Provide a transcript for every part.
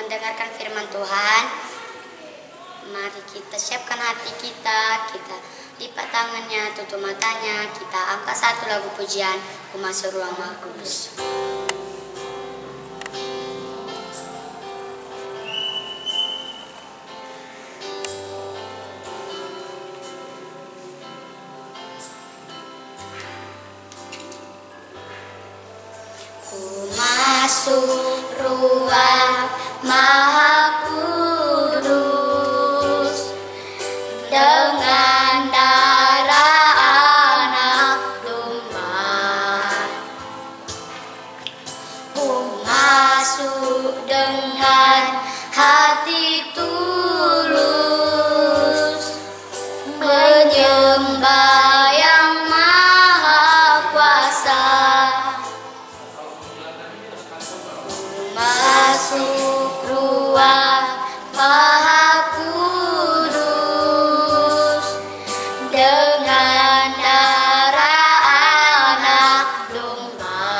mendengarkan firman Tuhan. Mari kita siapkan hati kita lipat tangannya, tutup matanya, kita angkat satu lagu pujian, Ku Masuk Ruang Maha Kudus. Ku masuk ruang Maha Kudus dengan darah anak domba. Ku masuk dengan hati tulus, menyembah yang Maha Kuasa. Masuk ruang Maha Kudus dengan darah anak domba.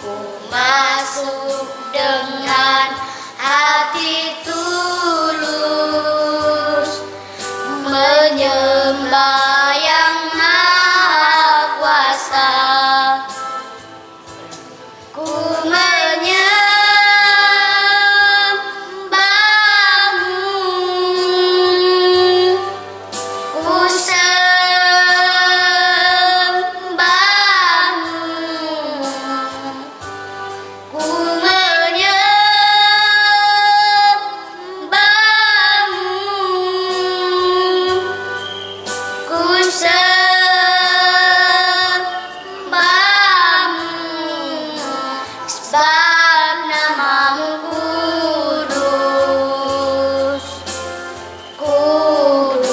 Ku masuk dengan hati tulus, menyembah yang Maha Kuasa. Ku menyembahmu, ku sembahmu, ku menyembahmu, ku sebab namamu kudus, kudus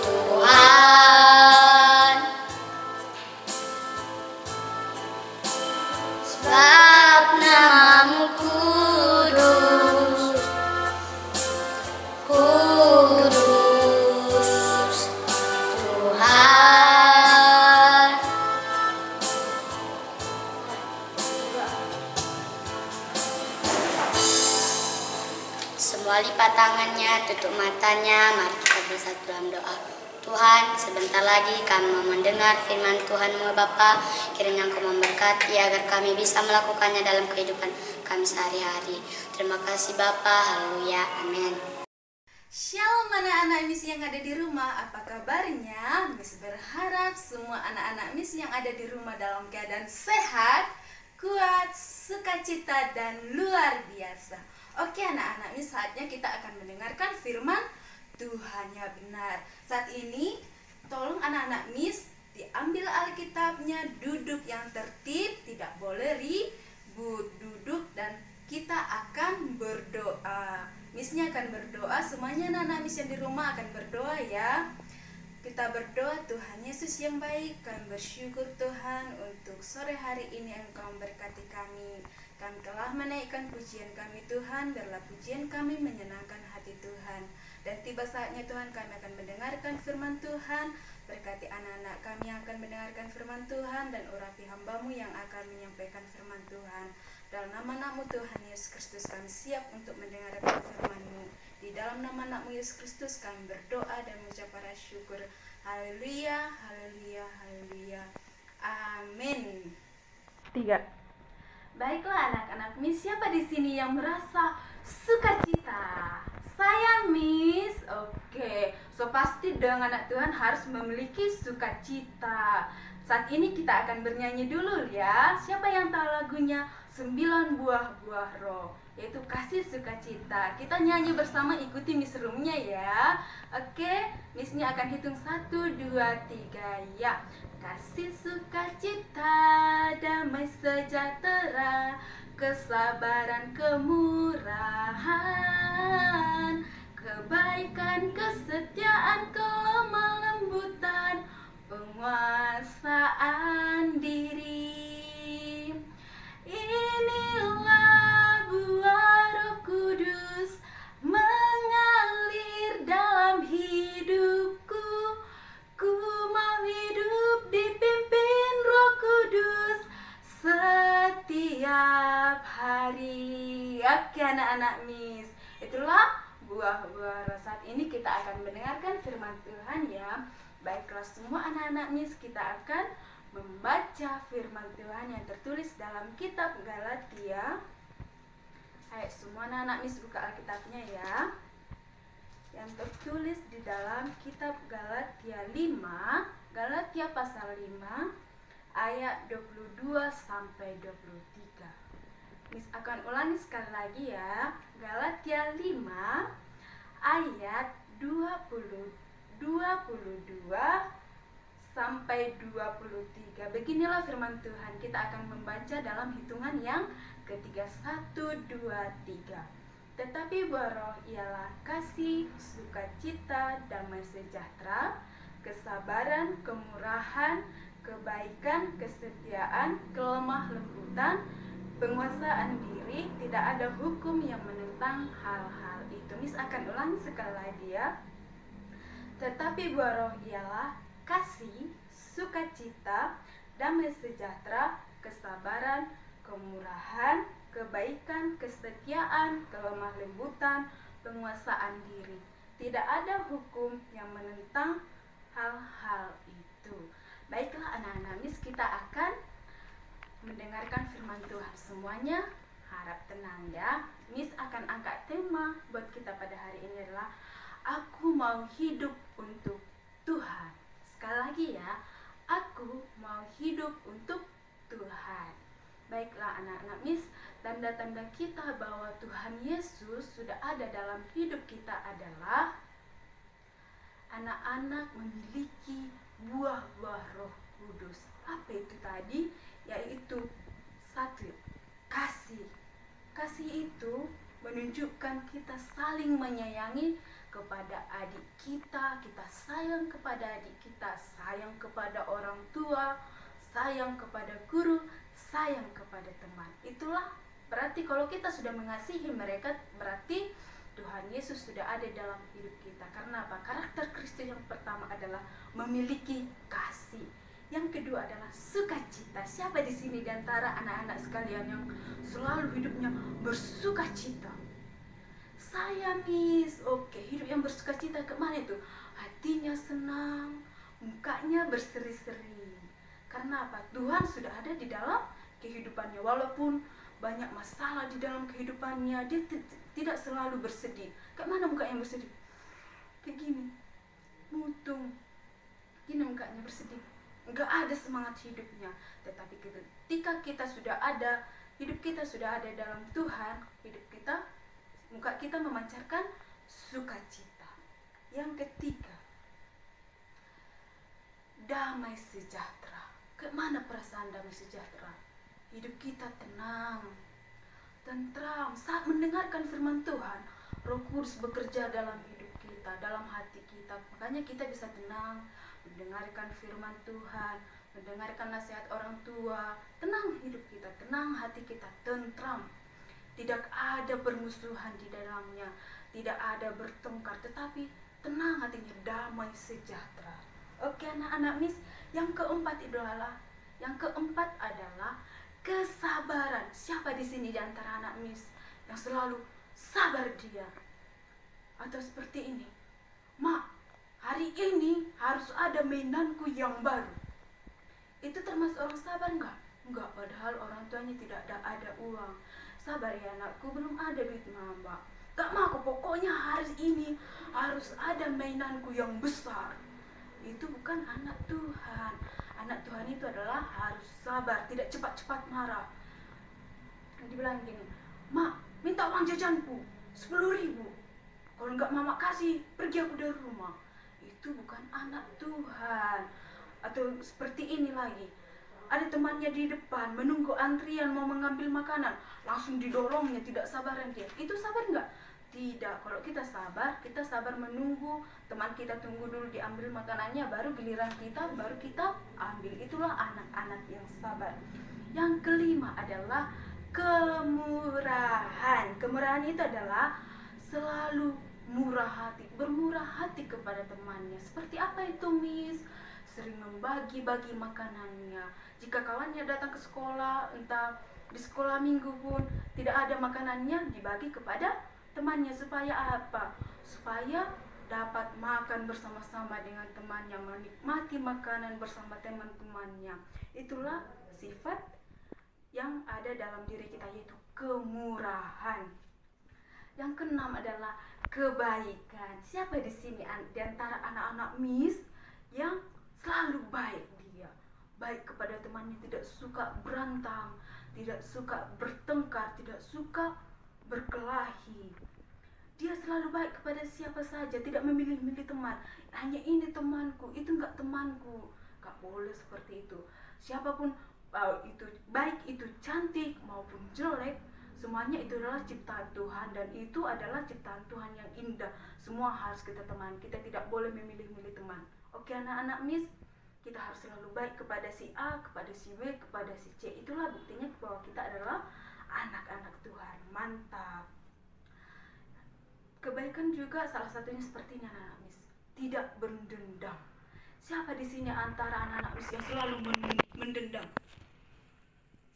Tuhan. Sebab namamu kudus, kudus Tuhan. Semua lipat tangannya, tutup matanya, mari kita bersatu dalam doa. Tuhan, sebentar lagi kami mau mendengar firman Tuhan-Mu Bapa. Kiranya Engkau memberkati agar kami bisa melakukannya dalam kehidupan kami sehari-hari. Terima kasih Bapa, haleluya, amin. Shalom anak-anak Miss yang ada di rumah, apa kabarnya? Miss berharap semua anak-anak Miss yang ada di rumah dalam keadaan sehat, kuat, sukacita, dan luar biasa. Oke anak-anak Miss, saatnya kita akan mendengarkan firman Tuhan yang benar. Saat ini tolong anak-anak Miss diambil Alkitabnya, duduk yang tertib, tidak boleh ribut, duduk, dan kita akan berdoa. Missnya akan berdoa, semuanya anak-anak Miss yang di rumah akan berdoa ya. Kita berdoa. Tuhan Yesus yang baik, kami bersyukur Tuhan untuk sore hari ini Engkau memberkati kami. Kami telah menaikkan pujian kami Tuhan, biarlah pujian kami menyenangkan hati Tuhan. Dan tiba saatnya Tuhan kami akan mendengarkan firman Tuhan. Berkati anak-anak kami yang akan mendengarkan firman Tuhan, dan urapi hamba-Mu yang akan menyampaikan firman Tuhan. Dalam nama-Mu Tuhan Yesus Kristus kami siap untuk mendengarkan firman-Mu. Di dalam nama Anak-Mu Yesus Kristus kami berdoa dan mengucap para syukur. Haleluya, haleluya, haleluya. Amin. 3. Baiklah anak-anak Miss, siapa di sini yang merasa sukacita? Saya Miss. Oke, so pasti dengan anak Tuhan harus memiliki sukacita. Saat ini kita akan bernyanyi dulu ya. Siapa yang tahu lagunya 9 buah roh, yaitu kasih sukacita. Kita nyanyi bersama, ikuti Miss Roomnya ya. Oke, Missnya akan hitung 1, 2, 3 ya. Kasih sukacita, damai sejahtera, kesabaran, kemurahan, kebaikan, kesetiaan, kelemah lembutan, penguasaan diri. Inilah buah Roh Kudus mengalir dalam hidupku. Ku mau hidup dipimpin Roh Kudus setia. anak-anak Miss. Itulah buah-buah roh. Saat ini kita akan mendengarkan firman Tuhan ya. Baiklah semua anak-anak Miss, kita akan membaca firman Tuhan yang tertulis dalam kitab Galatia. Ayo semua anak-anak Miss buka Alkitabnya ya. Yang tertulis di dalam kitab Galatia 5, Galatia pasal 5 ayat 22 sampai 23. Miss akan ulangi sekali lagi ya. Galatia 5 ayat 22 sampai 23. Beginilah firman Tuhan. Kita akan membaca dalam hitungan yang ketiga. 1, 2, 3. Tetapi buah roh ialah kasih, sukacita, damai sejahtera, kesabaran, kemurahan, kebaikan, kesetiaan, kelemah lembutan, penguasaan diri. Tidak ada hukum yang menentang hal-hal itu. Miss akan ulang sekali lagi ya. Tetapi buah roh ialah kasih, sukacita, damai sejahtera, kesabaran, kemurahan, kebaikan, kesetiaan, kelemah lembutan, penguasaan diri. Tidak ada hukum yang menentang hal-hal itu. Baiklah anak-anak Miss, kita akan mendengarkan firman Tuhan semuanya. Harap tenang ya. Miss akan angkat tema buat kita pada hari ini adalah aku mau hidup untuk Tuhan. Sekali lagi ya, aku mau hidup untuk Tuhan. Baiklah anak-anak Miss, tanda-tanda kita bahwa Tuhan Yesus sudah ada dalam hidup kita adalah anak-anak memiliki buah-buah Roh Kudus. Apa itu tadi? Yaitu 1, kasih. Kasih itu menunjukkan kita saling menyayangi kepada adik kita, kita sayang kepada adik kita, sayang kepada orang tua, sayang kepada guru, sayang kepada teman. Itulah berarti kalau kita sudah mengasihi mereka, berarti Tuhan Yesus sudah ada dalam hidup kita. Karena apa? Karakter Kristus yang pertama adalah memiliki kasih. Yang kedua adalah sukacita. Siapa di sini di antara anak-anak sekalian yang selalu hidupnya bersukacita? Saya Miss, oke, hidup yang bersukacita kemana itu? Hatinya senang, mukanya berseri-seri. Karena apa? Tuhan sudah ada di dalam kehidupannya. Walaupun banyak masalah di dalam kehidupannya, dia tidak selalu bersedih. Kemana mukanya bersedih? Kayak gini, mutung. Gini mukanya bersedih. Enggak ada semangat hidupnya. Tetapi ketika kita sudah ada, hidup kita sudah ada dalam Tuhan, hidup kita, muka kita memancarkan sukacita. Yang ketiga, damai sejahtera. Kemana perasaan damai sejahtera? Hidup kita tenang, tentram. Saat mendengarkan firman Tuhan, Roh Kudus bekerja dalam hidup kita, dalam hati kita. Makanya kita bisa tenang, mendengarkan firman Tuhan, mendengarkan nasihat orang tua. Tenang hidup kita, tenang hati kita, tentram. Tidak ada permusuhan di dalamnya, tidak ada bertengkar, tetapi tenang hatinya, damai sejahtera. Oke anak-anak Miss, yang keempat adalah kesabaran. Siapa di sini di antara anak Miss yang selalu sabar dia? Atau seperti ini, Mak, hari ini harus ada mainanku yang baru. Itu termasuk orang sabar enggak? Enggak, padahal orang tuanya tidak ada uang. Sabar ya anakku, belum ada duit Mbak. Gak mau, pokoknya hari ini harus ada mainanku yang besar. Itu bukan anak Tuhan. Anak Tuhan itu adalah harus sabar, tidak cepat-cepat marah. Dibilang gini, Mak, minta uang jajanku 10.000. Kalau enggak Mama kasih, pergi aku dari rumah. Itu bukan anak Tuhan. Atau seperti ini lagi, ada temannya di depan menunggu antrian mau mengambil makanan, langsung didorongnya, tidak sabaran dia. Itu sabar enggak? Tidak. Kalau kita sabar menunggu teman kita, tunggu dulu diambil makanannya, baru giliran kita, baru kita ambil. Itulah anak-anak yang sabar. Yang kelima adalah kemurahan. Kemurahan itu adalah selalu murah hati, bermurah hati kepada temannya. Seperti apa itu Miss? Sering membagi-bagi makanannya. Jika kawannya datang ke sekolah, entah di sekolah minggu pun tidak ada makanannya, dibagi kepada temannya. Supaya apa? Supaya dapat makan bersama-sama dengan temannya, menikmati makanan bersama teman-temannya. Itulah sifat yang ada dalam diri kita, yaitu kemurahan. Yang keenam adalah kebaikan. Siapa di sini di antara anak-anak Miss yang selalu baik? Dia baik kepada temannya, tidak suka berantem, tidak suka bertengkar, tidak suka berkelahi. Dia selalu baik kepada siapa saja, tidak memilih-milih teman. Hanya ini temanku, itu enggak temanku. Enggak boleh seperti itu. Siapapun, itu baik itu cantik maupun jelek, semuanya itu adalah ciptaan Tuhan, dan itu adalah ciptaan Tuhan yang indah. Semua harus kita teman. Kita tidak boleh memilih-milih teman. Oke anak-anak Miss, kita harus selalu baik kepada si A, kepada si B, kepada si C. Itulah buktinya bahwa kita adalah anak-anak Tuhan. Mantap. Kebaikan juga salah satunya seperti ini anak-anak Miss, tidak berdendam. Siapa di sini antara anak-anak Miss yang selalu mendendam?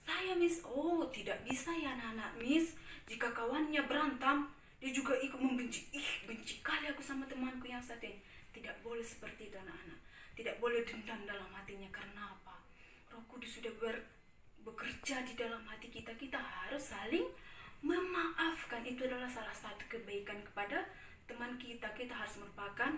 Saya Miss, oh tidak bisa ya anak-anak Miss. Jika kawannya berantem, dia juga ikut membenci. Benci kali aku sama temanku yang satu ini. Tidak boleh seperti itu anak-anak. Tidak boleh dendam dalam hatinya. Karena apa? Roh Kudus sudah bekerja di dalam hati kita. Kita harus saling memaafkan. Itu adalah salah satu kebaikan kepada teman kita. Kita harus melupakan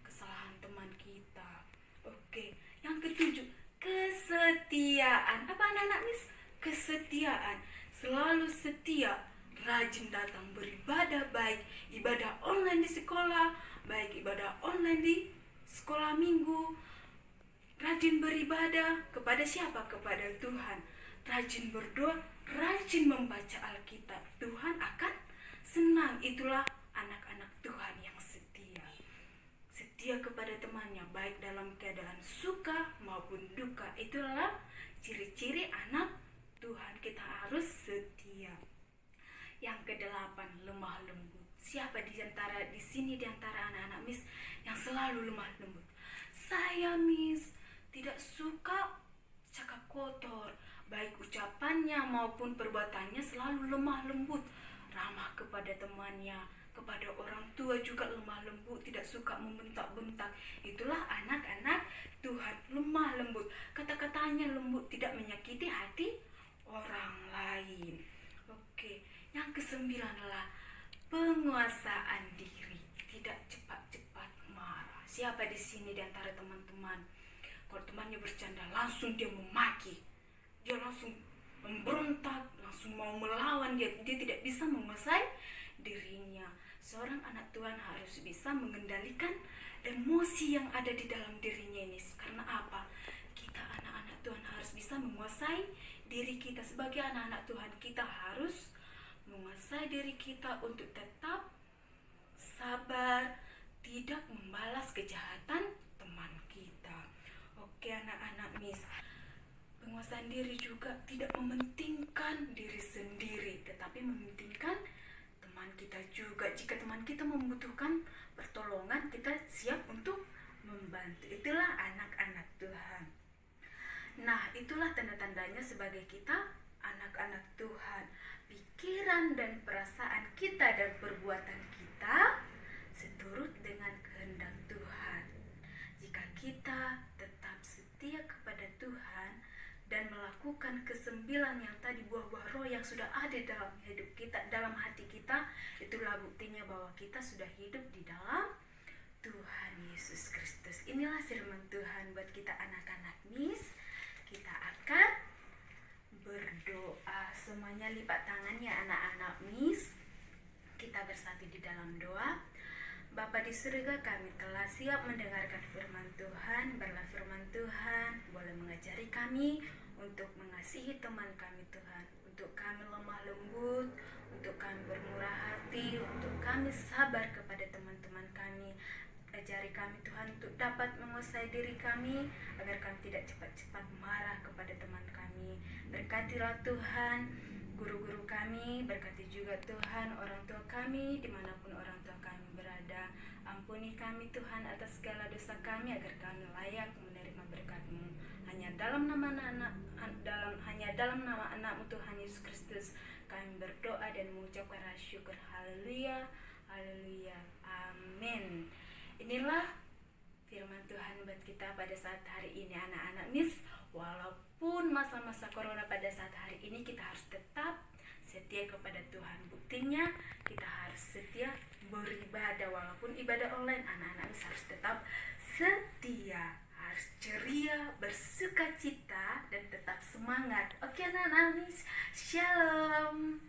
kesalahan teman kita. Oke, yang ketujuh, kesetiaan. Apa anak-anak Miss? Kesetiaan. Selalu setia, rajin datang beribadah, baik ibadah online di sekolah, baik ibadah online di sekolah minggu. Rajin beribadah kepada siapa? Kepada Tuhan. Rajin berdoa, rajin membaca Alkitab. Tuhan akan senang. Itulah anak-anak Tuhan yang setia. Setia kepada temannya, baik dalam keadaan suka maupun duka. Itulah ciri-ciri anak Tuhan. Kita harus setia. Yang kedelapan, lemah lembut. Siapa di sini di antara anak-anak Miss yang selalu lemah lembut? Saya Miss, tidak suka cakap kotor. Baik ucapannya maupun perbuatannya selalu lemah lembut. Ramah kepada temannya, kepada orang tua juga lemah lembut, tidak suka membentak-bentak. Itulah anak-anak Tuhan, lemah lembut. Kata-katanya lembut, tidak menyakiti hati orang lain. Oke, yang kesembilan adalah penguasaan diri. Tidak cepat-cepat marah. Siapa di sini di antara teman-teman, kalau temannya bercanda langsung dia memaki, dia langsung memberontak, langsung mau melawan, dia tidak bisa menguasai dirinya. Seorang anak Tuhan harus bisa mengendalikan emosi yang ada di dalam dirinya ini. Karena apa? Kita anak-anak Tuhan harus bisa menguasai diri kita. Sebagai anak-anak Tuhan, kita harus menguasai diri kita untuk tetap sabar, tidak membalas kejahatan teman kita. Oke anak-anak Miss, penguasaan diri juga tidak mementingkan diri sendiri, tetapi mementingkan teman kita juga. Jika teman kita membutuhkan pertolongan, kita siap untuk membantu. Itulah anak-anak Tuhan. Nah, itulah tanda-tandanya sebagai kita anak-anak Tuhan. Pikiran dan perasaan kita dan perbuatan kita seturut dengan kehendak Tuhan. Jika kita tetap setia kepada Tuhan dan melakukan kesembilan yang tadi, buah-buah roh yang sudah ada dalam hidup kita, dalam hati kita, itulah buktinya bahwa kita sudah hidup di dalam Tuhan Yesus Kristus. Inilah firman Tuhan buat kita anak-anak Miss. Kita akan berdoa. Semuanya lipat tangannya anak-anak Miss. Kita bersatu di dalam doa. Bapa di surga, kami telah siap mendengarkan firman Tuhan. Biarlah firman Tuhan boleh mengajari kami untuk mengasihi teman kami Tuhan, untuk kami lemah lembut, untuk kami bermurah hati, untuk kami sabar kepada teman-teman kami. Ajari kami Tuhan untuk dapat menguasai diri kami, agar kami tidak cepat-cepat marah kepada teman kami. Berkatilah Tuhan guru-guru kami, berkati juga Tuhan orang tua kami dimanapun orang tua kami berada. Ampuni kami Tuhan atas segala dosa kami, agar kami layak menerima berkat-Mu. Hanya dalam nama anakmu Tuhan Yesus Kristus kami berdoa dan mengucapkan rasa syukur. Haleluya, haleluya, amin. Inilah firman Tuhan buat kita pada saat hari ini anak-anak Miss. Walaupun masa-masa corona pada saat hari ini, kita harus tetap setia kepada Tuhan. Buktinya kita harus setia beribadah. Walaupun ibadah online, anak-anak Miss harus tetap setia, harus ceria, bersuka cita, dan tetap semangat. Oke anak-anak Miss, shalom.